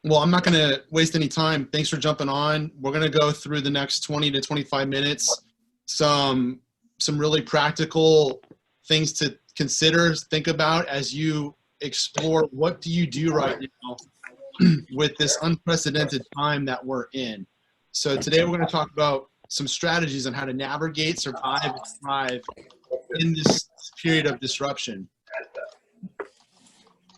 Well, I'm not going to waste any time. Thanks for jumping on. We're going to go through the next 20 to 25 minutes, some really practical things to consider, think about as you explore what do you do right now with this unprecedented time that we're in. So today we're going to talk about some strategies on how to navigate, survive, and thrive in this period of disruption.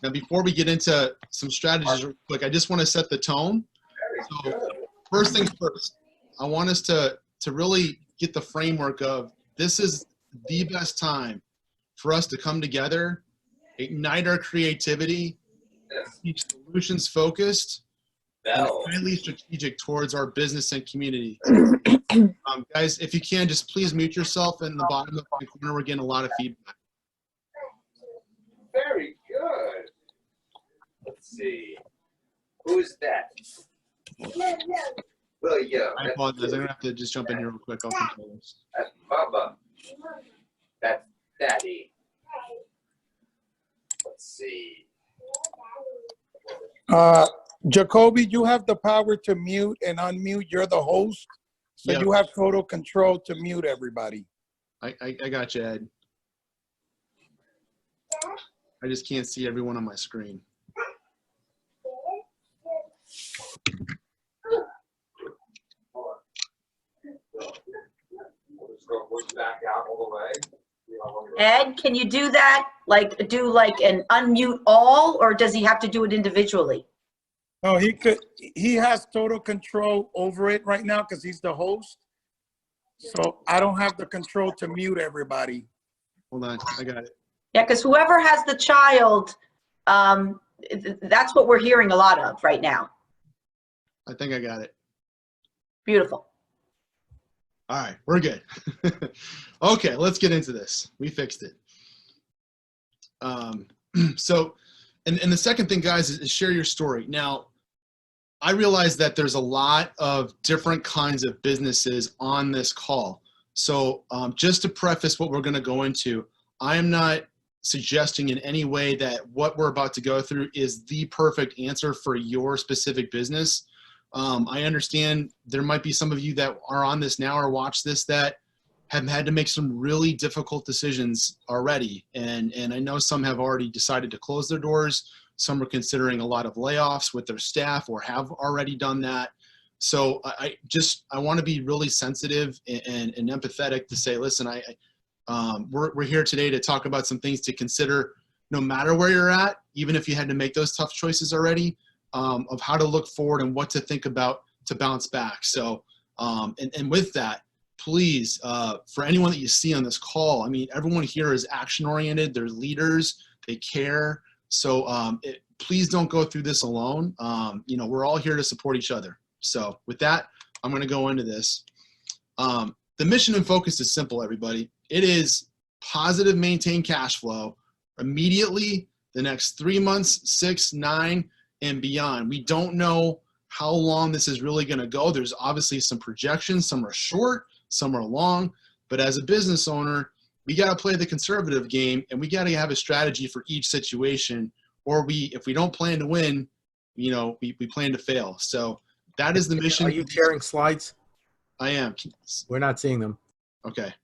Now, before we get into some strategies real quick, I just want to set the tone. So first things first, I want us to really get the framework of this is the best time for us to come together, ignite our creativity, be solutions focused, and highly strategic towards our business and community. Guys, if you can, just please mute yourself in the bottom of the corner. We're getting a lot of feedback. Very good. Let's see. Who's that? Well, yeah. I apologize. I'm going to have to just jump in here real quick. I'll control this. That's Bubba. That's Daddy. Let's see. Jacobi, you have the power to mute and unmute. You're the host, so Yep. You have total control to mute everybody. I got you, Ed. I just can't see everyone on my screen. Back out all the way. Ed, can you do that? Like, do like an unmute all, or does he have to do it individually? No, he has total control over it right now because he's the host. So I don't have the control to mute everybody. Hold on. I got it. Yeah, because whoever has the child, that's what we're hearing a lot of right now. I think I got it. Beautiful. All right, we're good. Okay, let's get into this. We fixed it. So, and the second thing, guys, is share your story. Now, I realize that there's a lot of different kinds of businesses on this call. So just to preface what we're going to go into, I am not suggesting in any way that what we're about to go through is the perfect answer for your specific business. I understand there might be some of you that are on this now or watch this that have had to make some really difficult decisions already. And I know some have already decided to close their doors. Some are considering a lot of layoffs with their staff or have already done that. So I want to be really sensitive and empathetic to say, listen, we're here today to talk about some things to consider no matter where you're at, even if you had to make those tough choices already. Of how to look forward and what to think about to bounce back. So, and with that, please, for anyone that you see on this call, I mean, everyone here is action-oriented. They're leaders. They care. So please don't go through this alone. You know, we're all here to support each other. So with that, I'm going to go into this. The mission and focus is simple, everybody. It is positive maintain cash flow immediately the next 3 months, 6, 9, and beyond. We don't know how long this is really going to go. There's obviously some projections. Some are short, some are long. But as a business owner, we got to play the conservative game, and we got to have a strategy for each situation. Or if we don't plan to win, you know, we plan to fail. So that is the mission. Are you sharing slides? I am. We're not seeing them. Okay.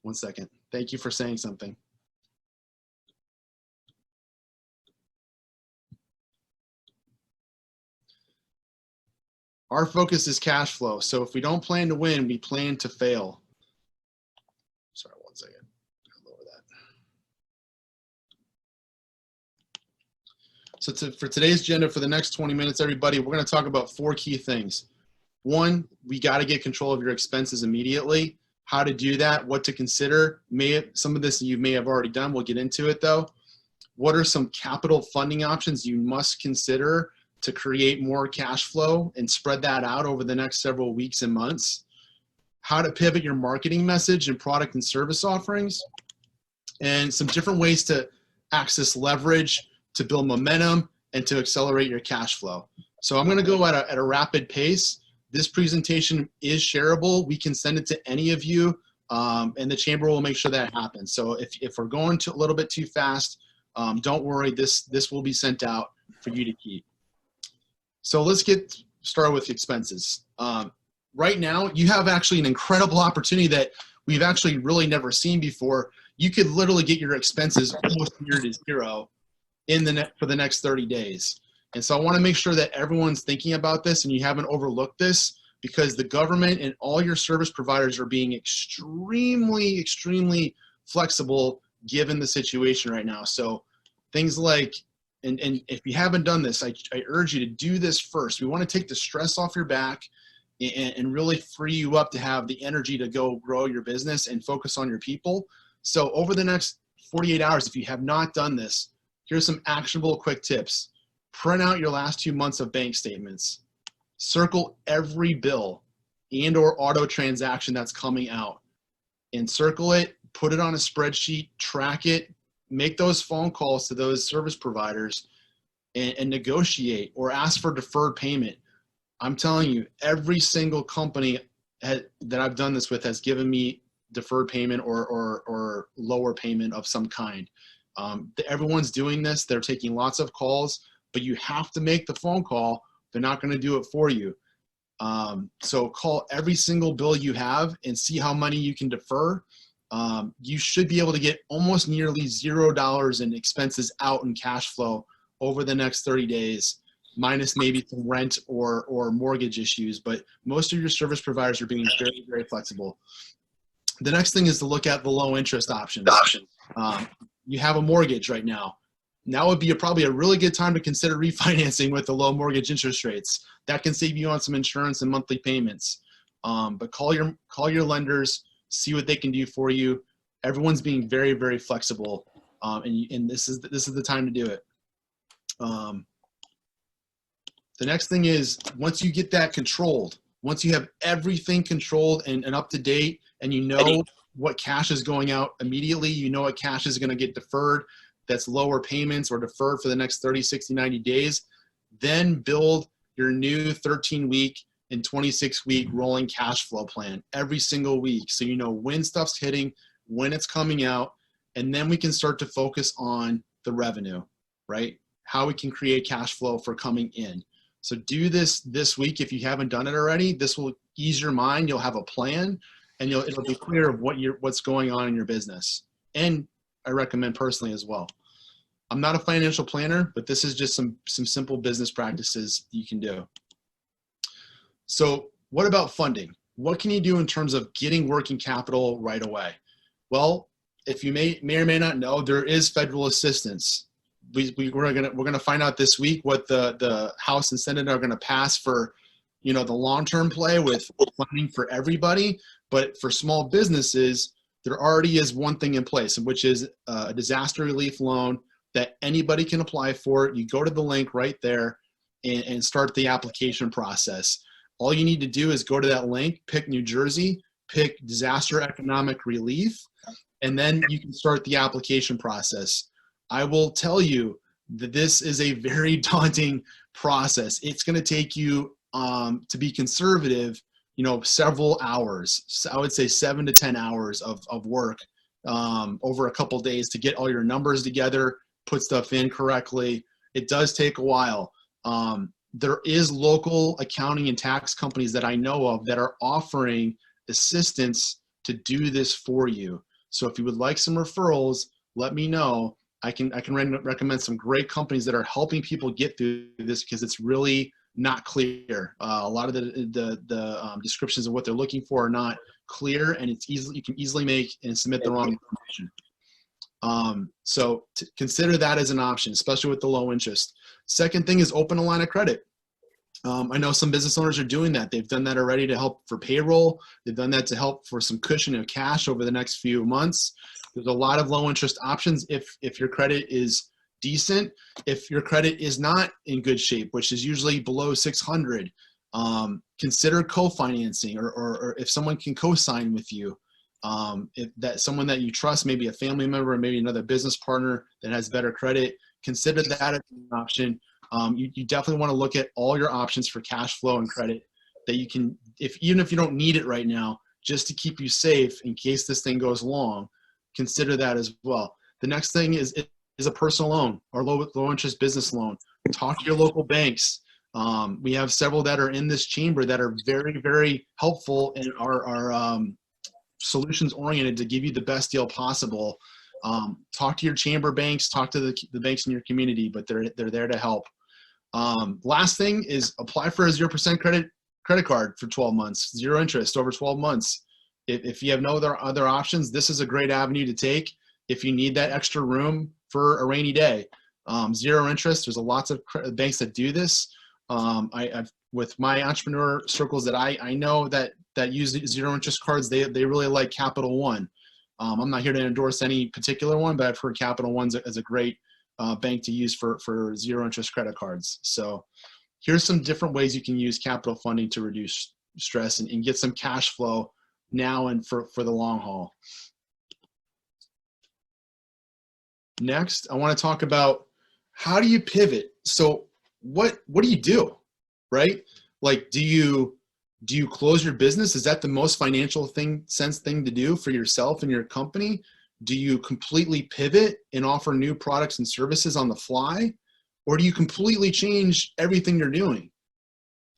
1 second. Thank you for saying something. Our focus is cash flow. So if we don't plan to win, we plan to fail. Sorry, 1 second. I'll lower that. So for today's agenda, for the next 20 minutes, everybody, we're going to talk about 4 key things. 1, we got to get control of your expenses immediately. How to do that, what to consider. Some of this you may have already done. We'll get into it, though. What are some capital funding options you must consider to create more cash flow and spread that out over the next several weeks and months? How to pivot your marketing message and product and service offerings, and some different ways to access leverage, to build momentum, and to accelerate your cash flow. So I'm gonna go at a rapid pace. This presentation is shareable. We can send it to any of you, and the chamber will make sure that happens. So if we're going a little bit too fast, don't worry, this will be sent out for you to keep. So let's get started with the expenses. Right now, you have actually an incredible opportunity that we've actually really never seen before. You could literally get your expenses almost near to zero for the next 30 days. And so I want to make sure that everyone's thinking about this and you haven't overlooked this, because the government and all your service providers are being extremely, extremely flexible given the situation right now. So things like, and if you haven't done this, I urge you to do this first. We want to take the stress off your back and really free you up to have the energy to go grow your business and focus on your people. So over the next 48 hours, if you have not done this, here's some actionable quick tips. Print out your last 2 months of bank statements. Circle every bill and or auto transaction that's coming out, and circle it, put it on a spreadsheet, track it, make those phone calls to those service providers and negotiate or ask for deferred payment. I'm telling you, every single company that I've done this with has given me deferred payment or lower payment of some kind. Everyone's doing this. They're taking lots of calls, but you have to make the phone call. They're not going to do it for you. So call every single bill you have and see how money you can defer. You should be able to get almost nearly $0 in expenses out in cash flow over the next 30 days, minus maybe some rent or mortgage issues. But most of your service providers are being very, very flexible. The next thing is to look at the low interest options. You have a mortgage right now. Now would be probably a really good time to consider refinancing with the low mortgage interest rates. That can save you on some insurance and monthly payments. But call your lenders, see what they can do for you. Everyone's being very, very flexible, and this is the time to do it. The next thing is, once you get that controlled, once you have everything controlled and up to date, and you know what cash is going out immediately, you know what cash is going to get deferred, that's lower payments or deferred for the next 30, 60, 90 days, then build your new 13-week and 26-week rolling cash flow plan every single week. So you know when stuff's hitting, when it's coming out, and then we can start to focus on the revenue, right? How we can create cash flow for coming in. So do this week if you haven't done it already. This will ease your mind. You'll have a plan, and it'll be clear of what's going on in your business. And I recommend personally as well. I'm not a financial planner, but this is just some simple business practices you can do. So what about funding? What can you do in terms of getting working capital right away? Well, if you may or may not know, there is federal assistance. We're gonna find out this week what the House and Senate are gonna pass for, the long-term play with funding for everybody. But for small businesses, there already is one thing in place, which is a disaster relief loan that anybody can apply for. You go to the link right there and start the application process. All you need to do is go to that link, pick New Jersey, pick disaster economic relief, and then you can start the application process. I will tell you that this is a very daunting process. It's going to take you, to be conservative, several hours. So I would say 7 to 10 hours of work over a couple days to get all your numbers together, put stuff in correctly. It does take a while. There is local accounting and tax companies that I know of that are offering assistance to do this for you. So if you would like some referrals, let me know. I can recommend some great companies that are helping people get through this, because it's really not clear. A lot of the descriptions of what they're looking for are not clear, and you can easily make and submit the wrong information. So consider that as an option, especially with the low interest. Second thing is open a line of credit. I know some business owners are doing that. They've done that already to help for payroll. They've done that to help for some cushion of cash over the next few months. There's a lot of low interest options if your credit is decent. If your credit is not in good shape, which is usually below 600, consider co-financing, or if someone can co-sign with you. If that's someone that you trust, maybe a family member or maybe another business partner that has better credit, consider that as an option. You definitely want to look at all your options for cash flow and credit that you can, even if you don't need it right now, just to keep you safe in case this thing goes long, consider that as well. The next thing is a personal loan or low interest business loan. Talk to your local banks. We have several that are in this chamber that are very, very helpful and are solutions oriented to give you the best deal possible. Talk to your chamber banks, talk to the banks in your community, but they're there to help. Last thing is apply for a 0% credit card for 12 months, 0 interest over 12 months. If you have no other options, this is a great avenue to take if you need that extra room for a rainy day. 0 interest, there's lots of banks that do this. I've with my entrepreneur circles that I know that use 0 interest cards, they really like Capital One. I'm not here to endorse any particular one, but I've heard Capital One's as a great bank to use for 0 interest credit cards. So here's some different ways you can use capital funding to reduce stress and get some cash flow now and for the long haul. Next, I want to talk about how do you pivot? So what do you do, right? Like, do you close your business? Is that the most financial sense thing to do for yourself and your company? Do you completely pivot and offer new products and services on the fly? Or do you completely change everything you're doing?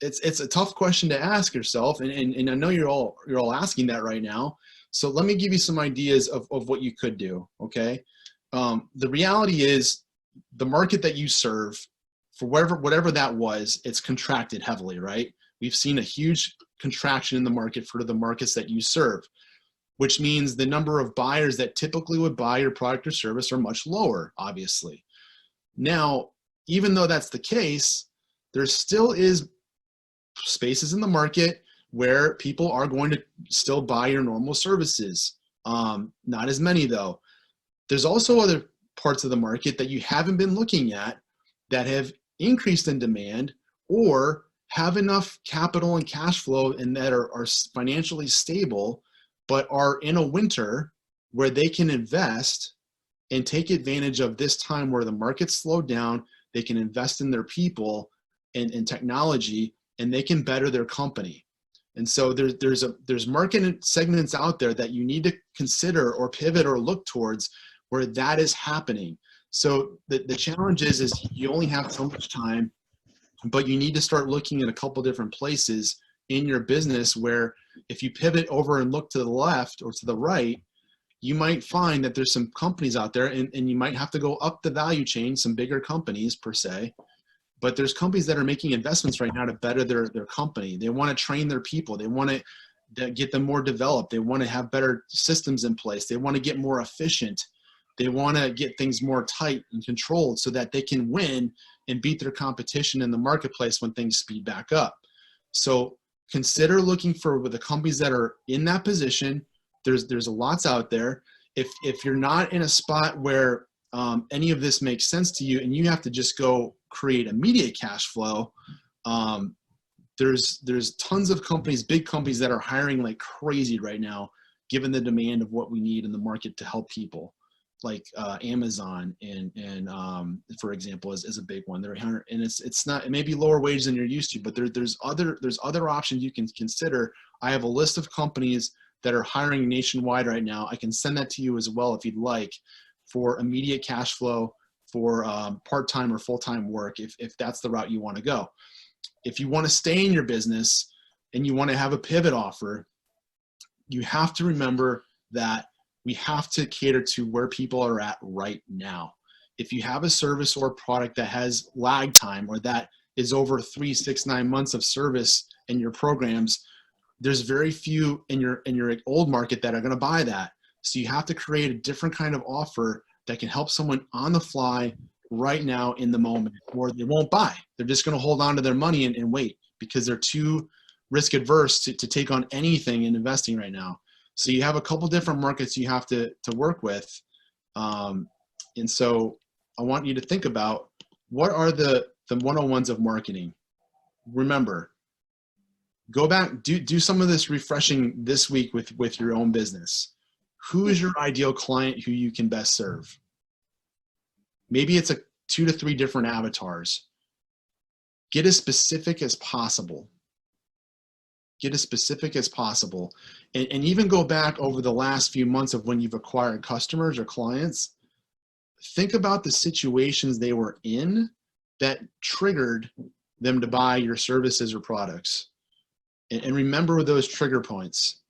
It's a tough question to ask yourself, and I know you're all asking that right now. So let me give you some ideas of what you could do, okay? The reality is the market that you serve, for whatever that was, it's contracted heavily, right? We've seen a huge contraction in the market for the markets that you serve, which means the number of buyers that typically would buy your product or service are much lower, obviously. Now, even though that's the case, there still is spaces in the market where people are going to still buy your normal services. Not as many though. There's also other parts of the market that you haven't been looking at that have increased in demand or have enough capital and cash flow and that are financially stable, but are in a winter where they can invest and take advantage of this time where the market's slowed down. They can invest in their people and technology, and they can better their company. And so there's market segments out there that you need to consider or pivot or look towards where that is happening. So the challenge is you only have so much time, but you need to start looking at a couple different places in your business where if you pivot over and look to the left or to the right, you might find that there's some companies out there and you might have to go up the value chain, some bigger companies per se, but there's companies that are making investments right now to better their company. They want to train their people. They want to get them more developed. They want to have better systems in place. They want to get more efficient. They want to get things more tight and controlled so that they can win and beat their competition in the marketplace when things speed back up. So consider looking for the companies that are in that position. There's lots out there. If you're not in a spot where any of this makes sense to you and you have to just go create immediate cash flow, there's tons of companies, big companies that are hiring like crazy right now, given the demand of what we need in the market to help people. Like Amazon and for example is a big one. They're and it's not, it may be lower wage than you're used to, but there's other options you can consider. I have a list of companies that are hiring nationwide right now. I can send that to you as well if you'd like, for immediate cash flow, for part-time or full-time work if that's the route you want to go. If you want to stay in your business and you want to have a pivot offer, you have to remember that we have to cater to where people are at right now. If you have a service or product that has lag time or that is over 3, 6, 9 months of service in your programs, there's very few in your old market that are going to buy that. So you have to create a different kind of offer that can help someone on the fly right now in the moment, or they won't buy. They're just going to hold on to their money and wait because they're too risk adverse to take on anything in investing right now. So you have a couple different markets you have to work with. And so I want you to think about what are the 101s of marketing. Remember, go back, do some of this refreshing this week with your own business. Who is your ideal client who you can best serve? Maybe it's 2 to 3 different avatars. Get as specific as possible. Get as specific as possible. And even go back over the last few months of when you've acquired customers or clients. Think about the situations they were in that triggered them to buy your services or products. And remember those trigger points.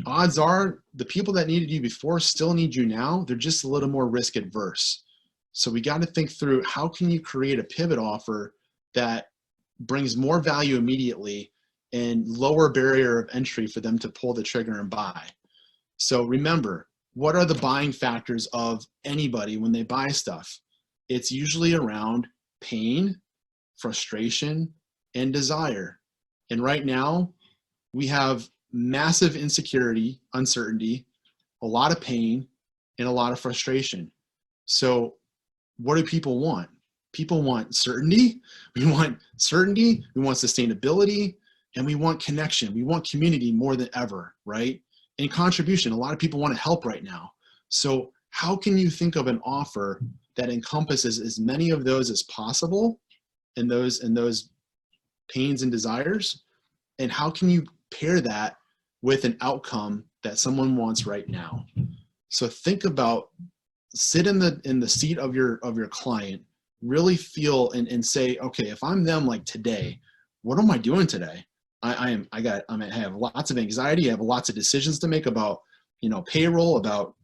Odds are the people that needed you before still need you now. They're just a little more risk adverse. So we got to think through, how can you create a pivot offer that brings more value immediately and lower barrier of entry for them to pull the trigger and buy. So remember, what are the buying factors of anybody when they buy stuff? It's usually around pain, frustration, and desire. And right now, we have massive insecurity, uncertainty, a lot of pain, and a lot of frustration. So what do people want? People want certainty. We want certainty. We want sustainability. And we want connection. We want community more than ever, right? And contribution. A lot of people want to help right now. So how can you think of an offer that encompasses as many of those as possible and those pains and desires? And how can you pair that with an outcome that someone wants right now? So think about, sit in the seat of your client, really feel and say, okay, if I'm them, like today, what am I doing today? I have lots of anxiety. I have lots of decisions to make about, payroll, about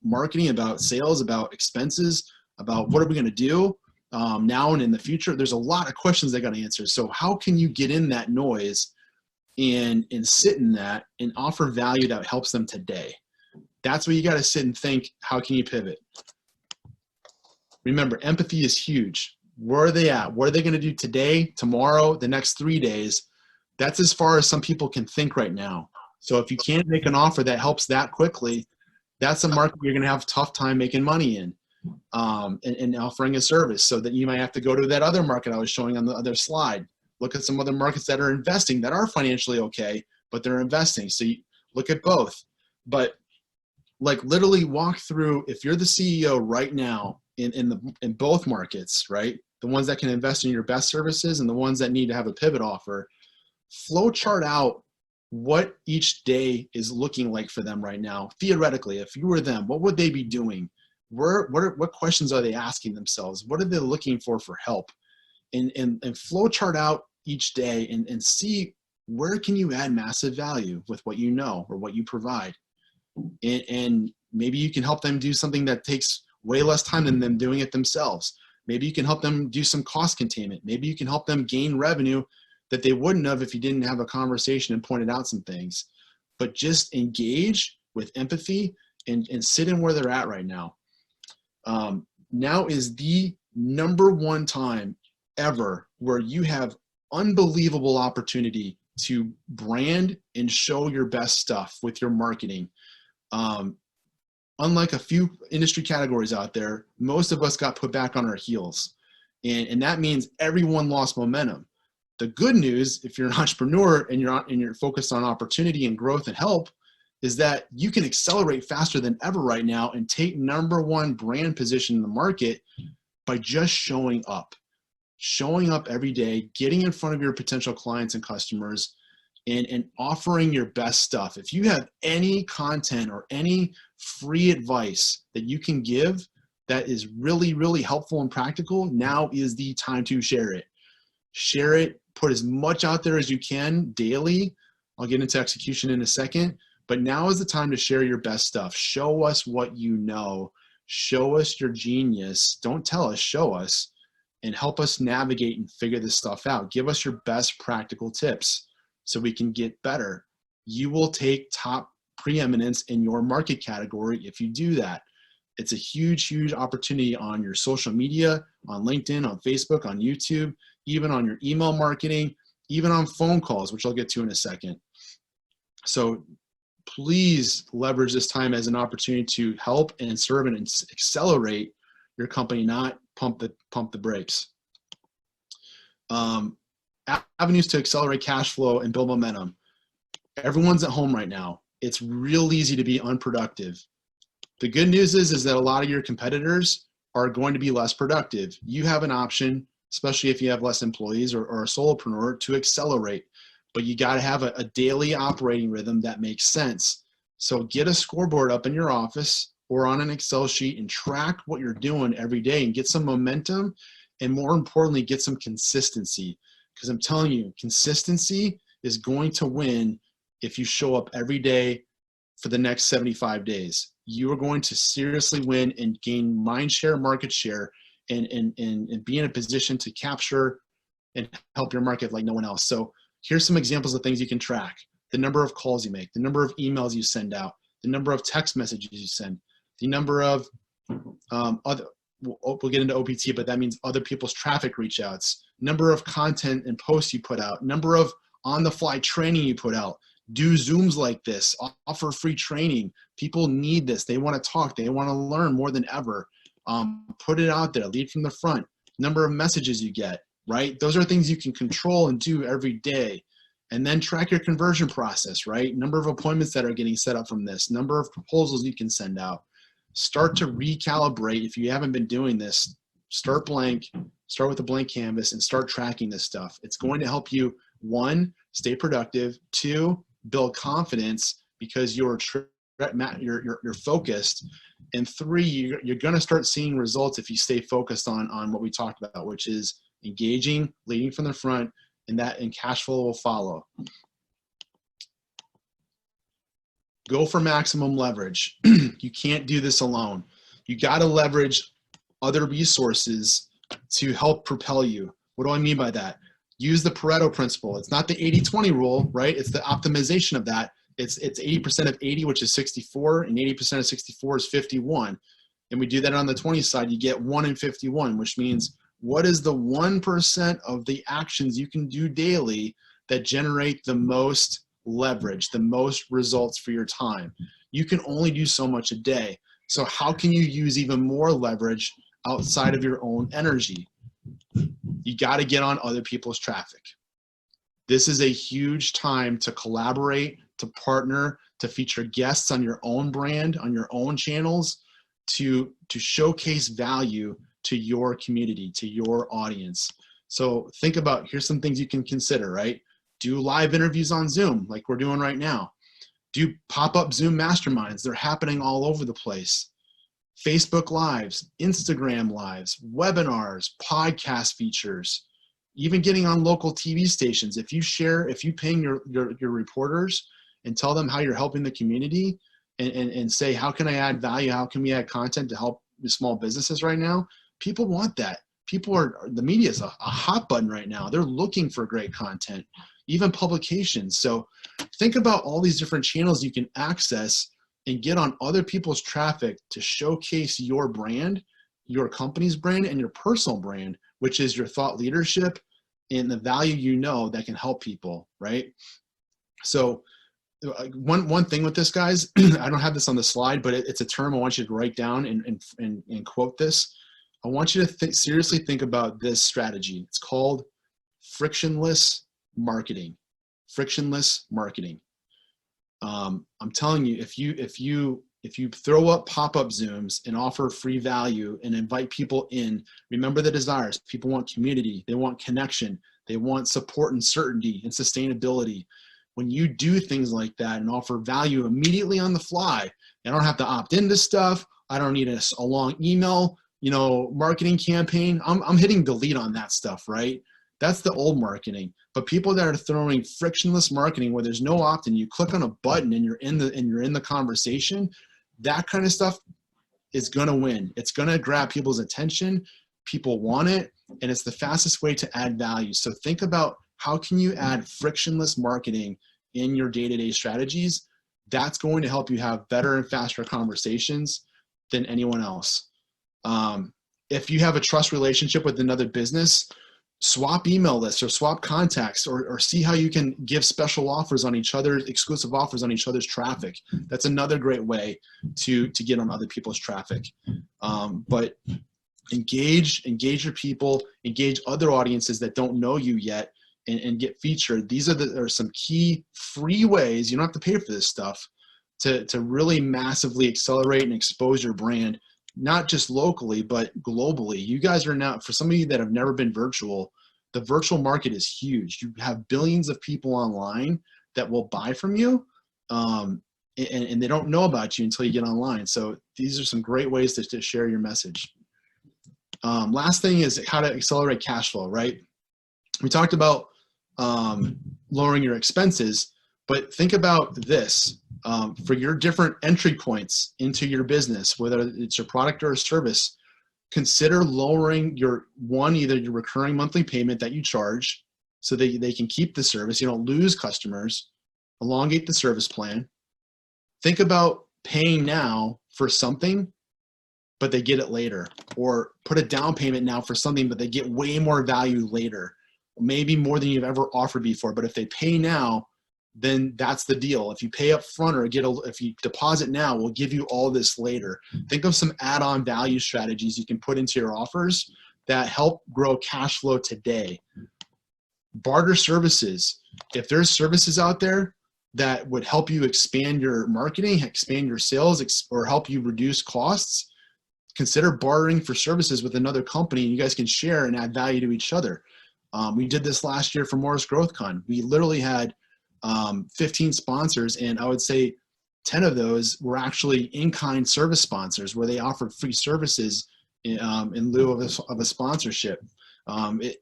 marketing, about sales, about expenses, about what are we going to do now and in the future. There's a lot of questions I got to answer. So how can you get in that noise and sit in that and offer value that helps them today? That's where you got to sit and think, how can you pivot? Remember, empathy is huge. Where are they at? What are they going to do today, tomorrow, the next 3 days? That's as far as some people can think right now. So if you can't make an offer that helps that quickly, that's a market you're going to have a tough time making money in, and offering a service. So that you might have to go to that other market I was showing on the other slide. Look at some other markets that are investing, that are financially okay, but they're investing. So you look at both. But like literally walk through, if you're the CEO right now in both markets, right? The ones that can invest in your best services and the ones that need to have a pivot offer, flow chart out what each day is looking like for them right now. Theoretically, if you were them, what would they be doing? What questions are they asking themselves? What are they looking for help? And flow chart out each day and see, where can you add massive value with what you know or what you provide? And maybe you can help them do something that takes way less time than them doing it themselves. Maybe you can help them do some cost containment. Maybe you can help them gain revenue that they wouldn't have if you didn't have a conversation and pointed out some things. But just engage with empathy and sit in where they're at right now. Now is the #1 time ever where you have unbelievable opportunity to brand and show your best stuff with your marketing. Unlike a few industry categories out there, most of us got put back on our heels. And that means everyone lost momentum. The good news, if you're an entrepreneur and you're focused on opportunity and growth and help, is that you can accelerate faster than ever right now and take #1 brand position in the market by just showing up every day, getting in front of your potential clients and customers, and offering your best stuff. If you have any content or any free advice that you can give that is really, really helpful and practical, now is the time to share it. Share it, put as much out there as you can daily. I'll get into execution in a second, but now is the time to share your best stuff. Show us what you know. Show us your genius. Don't tell us, show us, and help us navigate and figure this stuff out. Give us your best practical tips so we can get better. You will take top preeminence in your market category if you do that. It's a huge, huge opportunity on your social media, on LinkedIn, on Facebook, on YouTube, even on your email marketing, even on phone calls, which I'll get to in a second. So please leverage this time as an opportunity to help and serve and accelerate your company, not pump the brakes. Avenues to accelerate cash flow and build momentum. Everyone's at home right now. It's real easy to be unproductive. The good news is that a lot of your competitors are going to be less productive. You have an option, especially if you have less employees or a solopreneur, to accelerate. But you got to have a daily operating rhythm that makes sense. So get a scoreboard up in your office or on an Excel sheet and track what you're doing every day and get some momentum and more importantly, get some consistency. Because I'm telling you, consistency is going to win if you show up every day for the next 75 days. You are going to seriously win and gain mind share, market share, and be in a position to capture and help your market like no one else. So here's some examples of things you can track. The number of calls you make, the number of emails you send out, the number of text messages you send, the number of we'll get into OPT, but that means other people's traffic reach outs, number of content and posts you put out, number of on-the-fly training you put out. Do Zooms like this, offer free training. People need this. They want to talk. They want to learn more than ever. Put it out there, lead from the front. Number of messages you get, right? Those are things you can control and do every day. And then track your conversion process, right? Number of appointments that are getting set up from this, number of proposals you can send out. Start to recalibrate. If you haven't been doing this, start blank, start with a blank canvas and start tracking this stuff. It's going to help you, 1, stay productive, 2, build confidence because you're focused, and 3, you're going to start seeing results if you stay focused on what we talked about, which is engaging, leading from the front, and cash flow will follow. Go for maximum leverage. You can't do this alone. You got to leverage other resources to help propel you. What do I mean by that? Use the Pareto principle. It's not the 80-20 rule, right? It's the optimization of that. It's 80% of 80, which is 64, and 80% of 64 is 51. And we do that on the 20 side, you get 1 in 51, which means what is the 1% of the actions you can do daily that generate the most leverage, the most results for your time? You can only do so much a day. So how can you use even more leverage outside of your own energy? You got to get on other people's traffic. This is a huge time to collaborate, to partner, to feature guests on your own brand, on your own channels, to showcase value to your community, to your audience. So think about, here's some things you can consider, right? Do live interviews on Zoom like we're doing right now. Do pop-up Zoom masterminds. They're happening all over the place. Facebook Lives, Instagram Lives, webinars, podcast features, even getting on local TV stations. If you ping your reporters and tell them how you're helping the community and say, how can I add value? How can we add content to help the small businesses right now? People want that. The media is a hot button right now. They're looking for great content, even publications. So think about all these different channels you can access and get on other people's traffic to showcase your brand, your company's brand, and your personal brand, which is your thought leadership and the value you know that can help people, right? So one thing with this, guys, I don't have this on the slide, but it's a term I want you to write down and quote this. I want you to seriously think about this strategy. It's called frictionless marketing. Frictionless marketing. I'm telling you, if you throw up pop-up Zooms and offer free value and invite people in, remember the desires. People want community. They want connection. They want support and certainty and sustainability. When you do things like that and offer value immediately on the fly, I don't have to opt into stuff. I don't need a long email, marketing campaign. I'm hitting delete on that stuff, right? That's the old marketing. But people that are throwing frictionless marketing where there's no opt-in, you click on a button and you're in the conversation, that kind of stuff is gonna win. It's gonna grab people's attention. People want it, and it's the fastest way to add value. So think about how can you add frictionless marketing in your day-to-day strategies. That's going to help you have better and faster conversations than anyone else. If you have a trust relationship with another business, swap email lists or swap contacts or see how you can give special offers on each other's, exclusive offers on each other's traffic. That's another great way to get on other people's traffic. But engage your people, engage other audiences that don't know you yet and get featured. These are some key free ways, you don't have to pay for this stuff, to really massively accelerate and expose your brand, not just locally, but globally. You guys are now, for some of you that have never been virtual, the virtual market is huge. You have billions of people online that will buy from you, and they don't know about you until you get online. So these are some great ways to share your message. Last thing is how to accelerate cash flow, right? We talked about lowering your expenses, but think about this. For your different entry points into your business, whether it's your product or a service, consider lowering either your recurring monthly payment that you charge so that they can keep the service. You don't lose customers. Elongate the service plan. Think about paying now for something, but they get it later, or put a down payment now for something, but they get way more value later, maybe more than you've ever offered before. But if they pay now, then that's the deal. If you pay up front or if you deposit now, we'll give you all this later. Think of some add-on value strategies you can put into your offers that help grow cash flow today. Barter services. If there's services out there that would help you expand your marketing, expand your sales, or help you reduce costs, consider bartering for services with another company, and you guys can share and add value to each other. We did this last year for Morris GrowthCon. We literally had 15 sponsors, and I would say 10 of those were actually in-kind service sponsors where they offered free services in lieu of a sponsorship.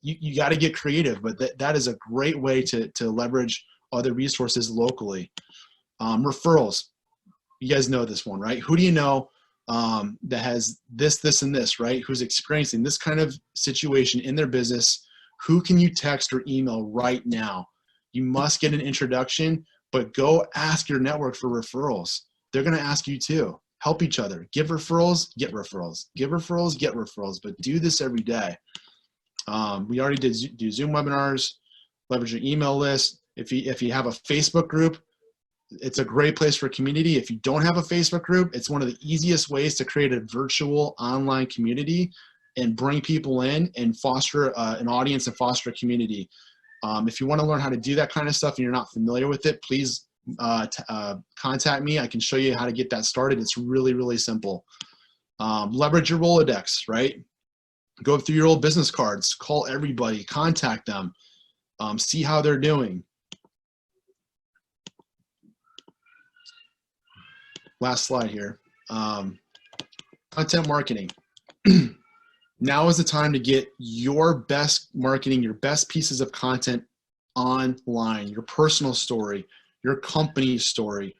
You got to get creative, but that is a great way to leverage other resources locally. Referrals. You guys know this one, right? Who do you know that has this, and this, right? Who's experiencing this kind of situation in their business? Who can you text or email right now? You must get an introduction, but go ask your network for referrals. They're going to ask you too. Help each other. Give referrals, get referrals. Give referrals, get referrals. But do this every day. We already do Zoom webinars. Leverage your email list. If you have a Facebook group, it's a great place for community. If you don't have a Facebook group, it's one of the easiest ways to create a virtual online community and bring people in and foster an audience and foster a community. If you want to learn how to do that kind of stuff and you're not familiar with it, please contact me. I can show you how to get that started. It's really, really simple. Leverage your Rolodex, right? Go through your old business cards, call everybody, contact them, see how they're doing. Last slide here. Content marketing. Now is the time to get your best marketing, your best pieces of content online, your personal story, your company story,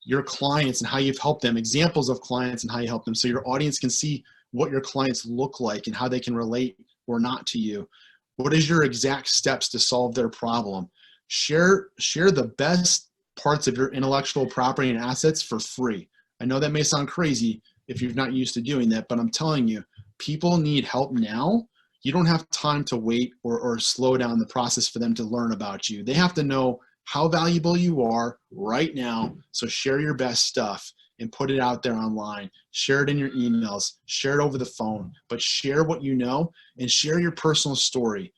your clients and how you've helped them, examples of clients and how you help them, so your audience can see what your clients look like and how they can relate or not to you. What is your exact steps to solve their problem? Share the best parts of your intellectual property and assets for free. I know that may sound crazy if you're not used to doing that, but I'm telling you, people need help now. You don't have time to wait or slow down the process for them to learn about you. They have to know how valuable you are right now. So share your best stuff and put it out there online. Share it in your emails, share it over the phone, but share what you know and share your personal story.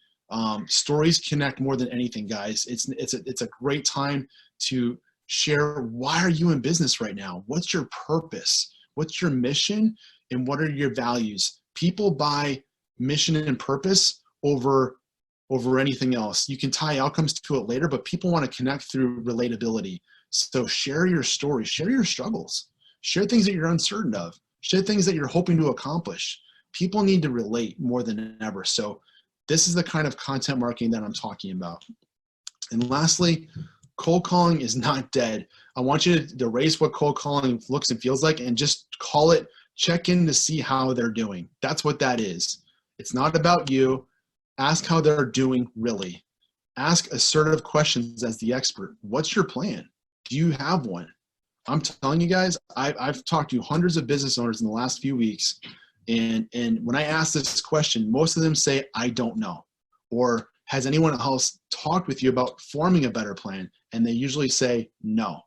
Stories connect more than anything, guys. It's a great time to share, why are you in business right now? What's your purpose? What's your mission? And what are your values? People buy mission and purpose over anything else. You can tie outcomes to it later, but people want to connect through relatability. So share your story, share your struggles, share things that you're uncertain of, share things that you're hoping to accomplish. People need to relate more than ever. So this is the kind of content marketing that I'm talking about. And lastly, cold calling is not dead. I want you to erase what cold calling looks and feels like and just call it, check in to see how they're doing. That's what that is. It's not about you. Ask how they're doing really. Ask assertive questions as the expert. What's your plan? Do you have one? I'm telling you guys, I've talked to hundreds of business owners in the last few weeks, and when I ask this question, most of them say, I don't know. Or has anyone else talked with you about forming a better plan? And they usually say no.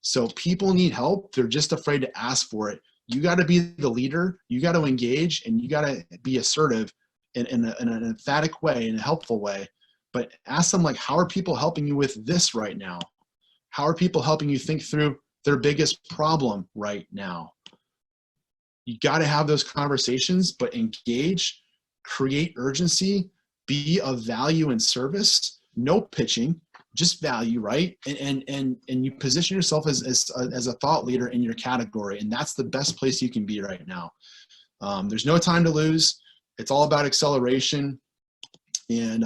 So people need help. They're just afraid to ask for it. You got to be the leader. You got to engage, and you got to be assertive in an emphatic way, in a helpful way. But ask them, like, how are people helping you with this right now? How are people helping you think through their biggest problem right now? You got to have those conversations, but engage, create urgency, be of value and service. No pitching, just value, right? And you position yourself as a thought leader in your category, and that's the best place you can be right now. There's no time to lose. It's all about acceleration. And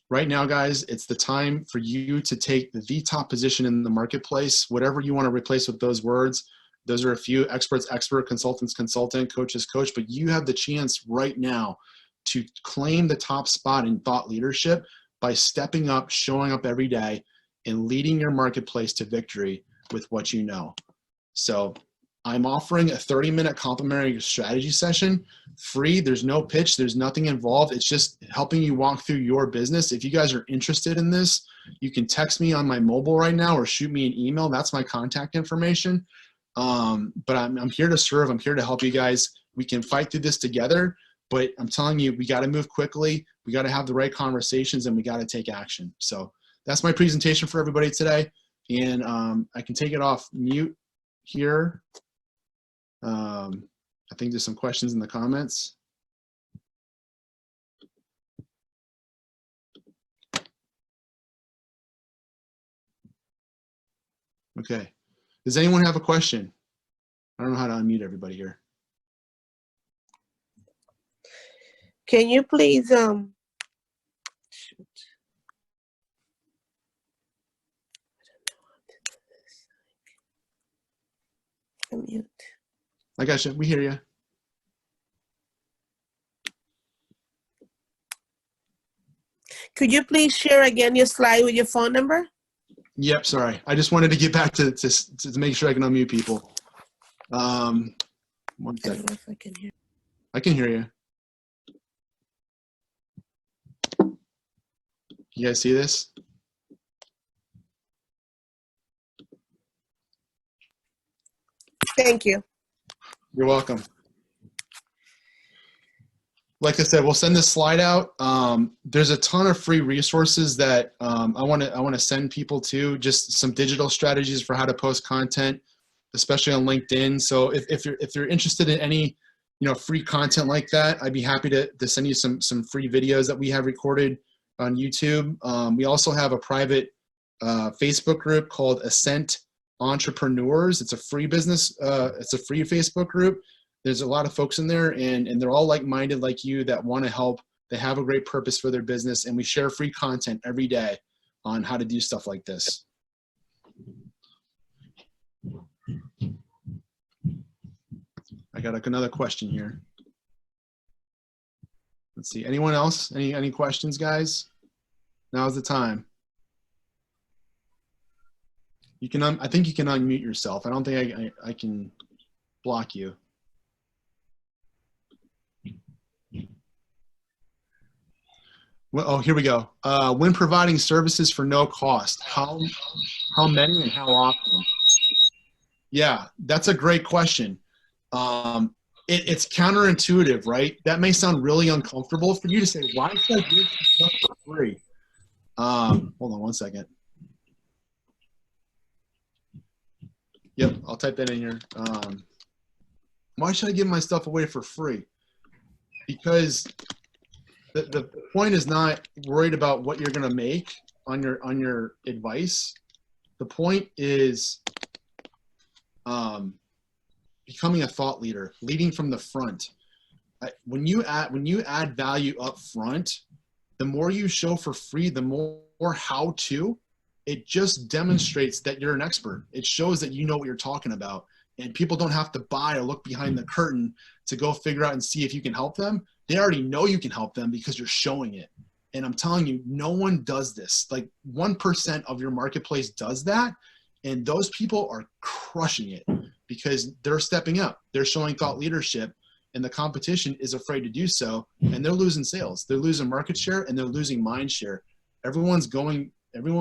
right now, guys, it's the time for you to take the top position in the marketplace, whatever you want to replace with those words. Those are a few: experts, expert, consultants, consultant, coaches, coach. But you have the chance right now to claim the top spot in thought leadership by stepping up, showing up every day, and leading your marketplace to victory with what you know. So I'm offering a 30-minute complimentary strategy session, free. There's no pitch. There's nothing involved. It's just helping you walk through your business. If you guys are interested in this, you can text me on my mobile right now or shoot me an email. That's my contact information. But I'm here to serve. I'm here to help you guys. We can fight through this together, but I'm telling you, we got to move quickly. We got to have the right conversations, and we got to take action. So that's my presentation for everybody today. And I can take it off mute here. I think there's some questions in the comments. Okay. Does anyone have a question? I don't know how to unmute everybody here. Can you please, shoot. I don't know how to do this. Unmute. I got you. We hear you. Could you please share again your slide with your phone number? Yep. Sorry. I just wanted to get back to make sure I can unmute people. One I don't second. know if I can hear. I can hear you. You guys see this? Thank you. You're welcome. Like I said, we'll send this slide out. There's a ton of free resources that I want to send people to. Just some digital strategies for how to post content, especially on LinkedIn. So if you're interested in any free content like that, I'd be happy to send you some free videos that we have recorded on YouTube. We also have a private Facebook group called Ascent Entrepreneurs. It's a free business. It's a free Facebook group. There's a lot of folks in there, and they're all like-minded like you that want to help. They have a great purpose for their business, and we share free content every day on how to do stuff like this. I got another question here. Let's see. Anyone else? Any questions, guys? Now's the time. You can. I think you can unmute yourself. I don't think I can block you. Well, oh, here we go. When providing services for no cost, how many and how often? Yeah, that's a great question. It's counterintuitive, right? That may sound really uncomfortable for you to say, why should I give stuff for free? Hold on one second. Yep, I'll type that in here. Why should I give my stuff away for free? Because the point is not worried about what you're gonna make on your advice. The point is becoming a thought leader, leading from the front. When you add value up front, the more you show for free, the more how to. It just demonstrates that you're an expert. It shows that you know what you're talking about, and people don't have to buy or look behind the curtain to go figure out and see if you can help them. They already know you can help them because you're showing it. And I'm telling you, no one does this. Like 1% of your marketplace does that. And those people are crushing it because they're stepping up. They're showing thought leadership, and the competition is afraid to do so. And they're losing sales. They're losing market share, and they're losing mind share. Everyone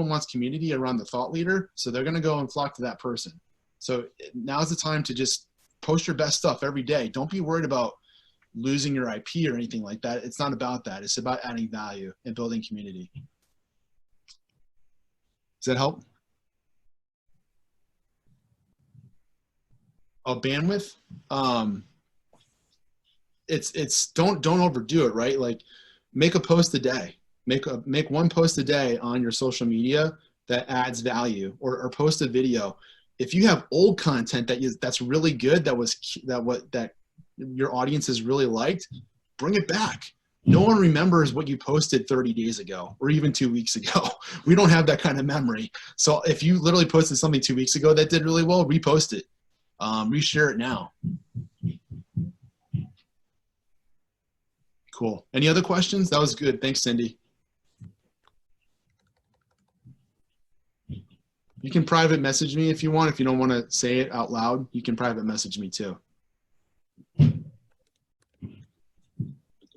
wants community around the thought leader. So they're going to go and flock to that person. So now's the time to just post your best stuff every day. Don't be worried about losing your IP or anything like that. It's not about that. It's about adding value and building community. Does that help? Oh, bandwidth. It's don't overdo it, right? Like make a post a day. Make one post a day on your social media that adds value, or post a video. If you have old content that's really good, that your audience has really liked, bring it back. No one remembers what you posted 30 days ago or even 2 weeks ago. We don't have that kind of memory. So if you literally posted something 2 weeks ago that did really well, repost it. Reshare it now. Cool. Any other questions? That was good. Thanks, Cindy. You can private message me if you want. If you don't want to say it out loud, you can private message me too.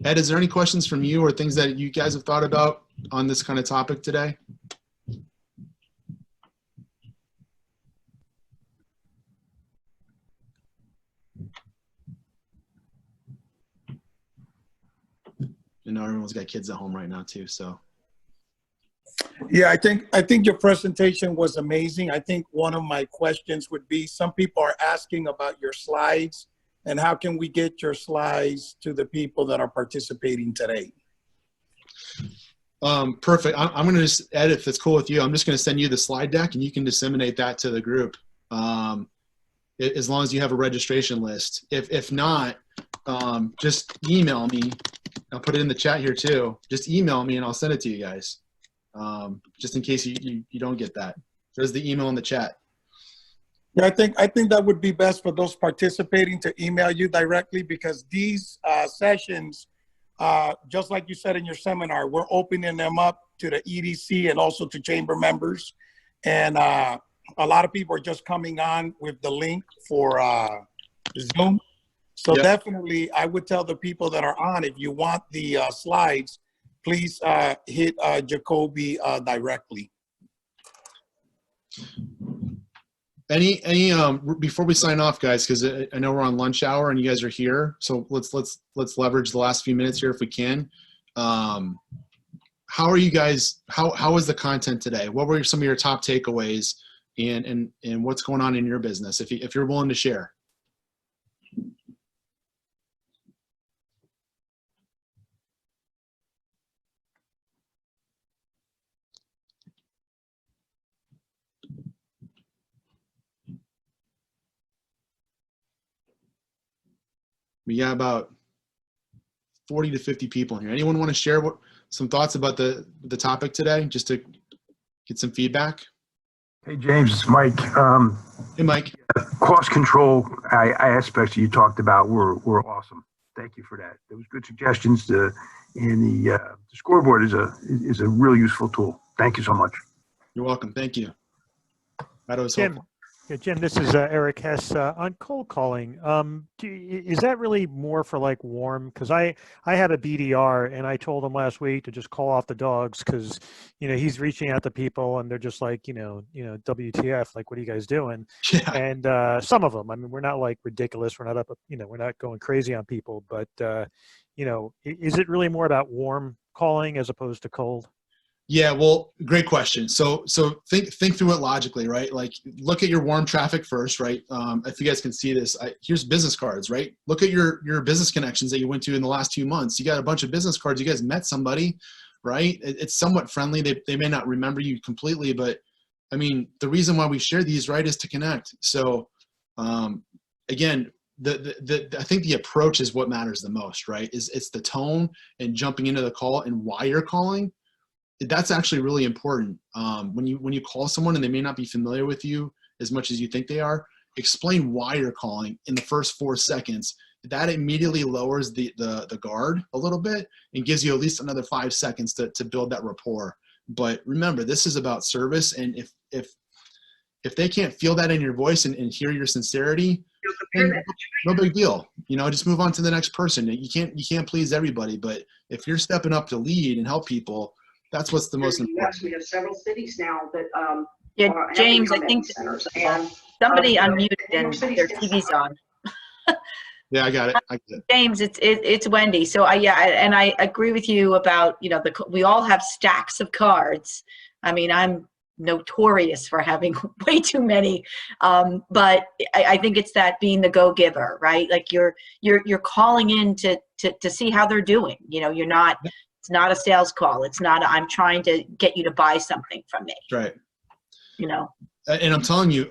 Ed, is there any questions from you or things that you guys have thought about on this kind of topic today? I know everyone's got kids at home right now too, so. Yeah, I think your presentation was amazing. I think one of my questions would be, some people are asking about your slides and how can we get your slides to the people that are participating today? Perfect. I'm going to just edit, if it's cool with you. I'm just going to send you the slide deck and you can disseminate that to the group. As long as you have a registration list. If not, just email me. I'll put it in the chat here too. Just email me and I'll send it to you guys. Just in case you don't get that. There's the email in the chat. Yeah, I think that would be best for those participating to email you directly, because these sessions, just like you said in your seminar, we're opening them up to the EDC and also to chamber members. And a lot of people are just coming on with the link for Zoom. So Yep. Definitely, I would tell the people that are on, if you want the slides, please hit Jacobi directly. Any before we sign off, guys, because I know we're on lunch hour and you guys are here, so let's leverage the last few minutes here if we can. How are you guys? How was the content today? What were some of your top takeaways, and what's going on in your business? If you're willing to share. We got about 40 to 50 people in here. Anyone want to share some thoughts about the topic today, just to get some feedback? Hey, James, it's Mike. Hey, Mike. Cost control aspects you talked about were awesome. Thank you for that. There was good suggestions. And the scoreboard is a really useful tool. Thank you so much. You're welcome. Thank you. That was Jim, helpful. yeah, Jim, this is Eric Hess on cold calling. Is that really more for like warm? Because I had a BDR and I told him last week to just call off the dogs because he's reaching out to people and they're just like WTF, like what are you guys doing? Yeah. And some of them, I mean, we're not like ridiculous. We're not up, we're not going crazy on people. But is it really more about warm calling as opposed to cold? Yeah, well, great question. So think through it logically, right? Like, look at your warm traffic first, right? If you guys can see this, here's business cards, right? Look at your business connections that you went to in the last 2 months. You got a bunch of business cards. You guys met somebody, right? It's somewhat friendly. They may not remember you completely, but I mean, the reason why we share these, right, is to connect. So again, I think the approach is what matters the most, right? It's the tone and jumping into the call and why you're calling. That's actually really important. When you call someone and they may not be familiar with you as much as you think they are, explain why you're calling in the first 4 seconds. That immediately lowers the guard a little bit and gives you at least another 5 seconds to build that rapport. But remember, this is about service, and if they can't feel that in your voice and hear your sincerity, no big deal. Just move on to the next person. You can't please everybody, but if you're stepping up to lead and help people, that's what's the most important. We have several cities now that Yeah, James, I think centers, and somebody unmuted New and York City's their got TV's on. Yeah, I got it. James, it's Wendy. So I agree with you about we all have stacks of cards. I mean, I'm notorious for having way too many, but I think it's that being the go-giver, right? Like you're calling in to see how they're doing. You're not. It's not a sales call. It's not I'm trying to get you to buy something from me. That's right. And I'm telling you,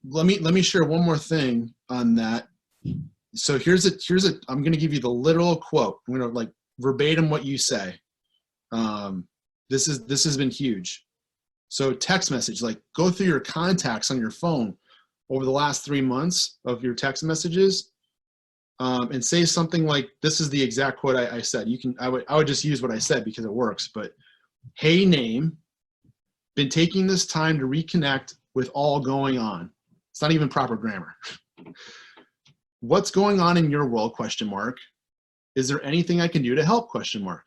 let me share one more thing on that. So I'm going to give you the literal quote. I'm going to like verbatim what you say. This has been huge. So text message, like go through your contacts on your phone over the last 3 months of your text messages, and say something like, this is the exact quote I said. I would just use what I said because it works, but hey name, been taking this time to reconnect with all going on. It's not even proper grammar. What's going on in your world, question mark? Is there anything I can do to help, question mark?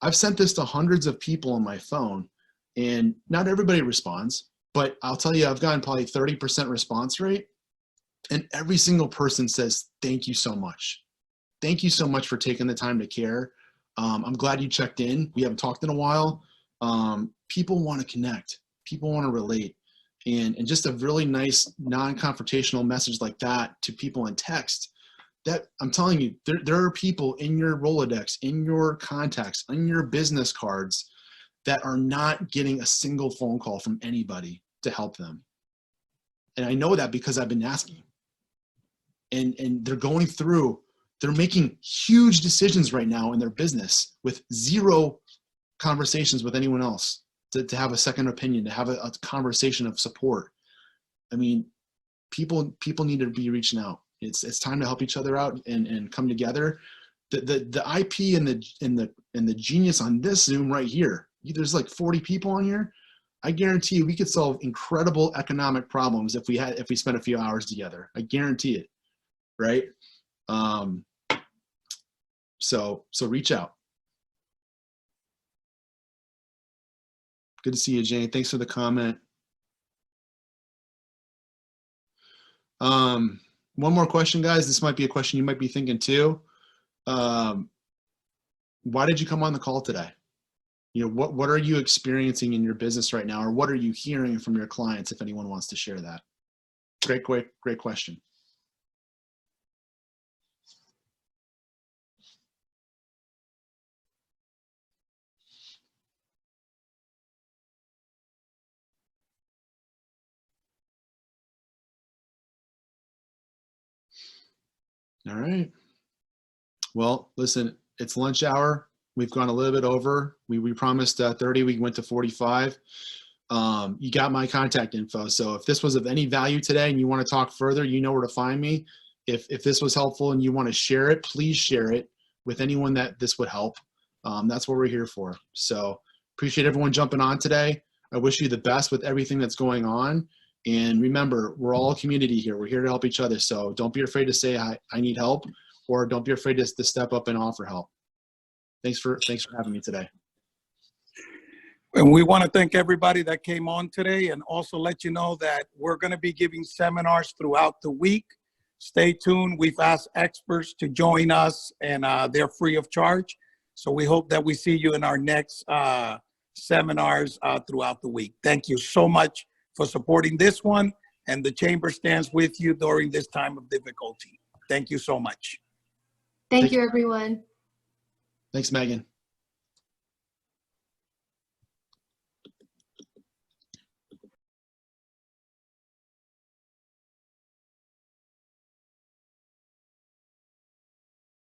I've sent this to hundreds of people on my phone, and not everybody responds, but I'll tell you, I've gotten probably 30% response rate, and every single person says, thank you so much. Thank you so much for taking the time to care. I'm glad you checked in. We haven't talked in a while. People want to connect. People want to relate. And just a really nice non-confrontational message like that to people in text, that I'm telling you, there are people in your Rolodex, in your contacts, in your business cards that are not getting a single phone call from anybody to help them. And I know that because I've been asking. And they're making huge decisions right now in their business with zero conversations with anyone else to have a second opinion, to have a conversation of support. I mean, people need to be reaching out. It's time to help each other out and come together. The IP and the genius on this Zoom right here, there's like 40 people on here. I guarantee you we could solve incredible economic problems if we spent a few hours together. I guarantee it. Right? So reach out. Good to see you, Jane. Thanks for the comment. One more question, guys. This might be a question you might be thinking too. Why did you come on the call today? You know, what are you experiencing in your business right now, or what are you hearing from your clients, if anyone wants to share that? Great question. All right. Well, listen, it's lunch hour. We've gone a little bit over. We promised 30, we went to 45. You got my contact info. So if this was of any value today and you want to talk further, you know where to find me. If this was helpful and you want to share it, please share it with anyone that this would help. That's what we're here for. So appreciate everyone jumping on today. I wish you the best with everything that's going on. And remember, we're all a community here. We're here to help each other. So don't be afraid to say, I need help, or don't be afraid to step up and offer help. Thanks for having me today. And we want to thank everybody that came on today, and also let you know that we're going to be giving seminars throughout the week. Stay tuned. We've asked experts to join us, and they're free of charge. So we hope that we see you in our next seminars throughout the week. Thank you so much for supporting this one, and the Chamber stands with you during this time of difficulty. Thank you so much. Thank you, everyone. Thanks, Megan.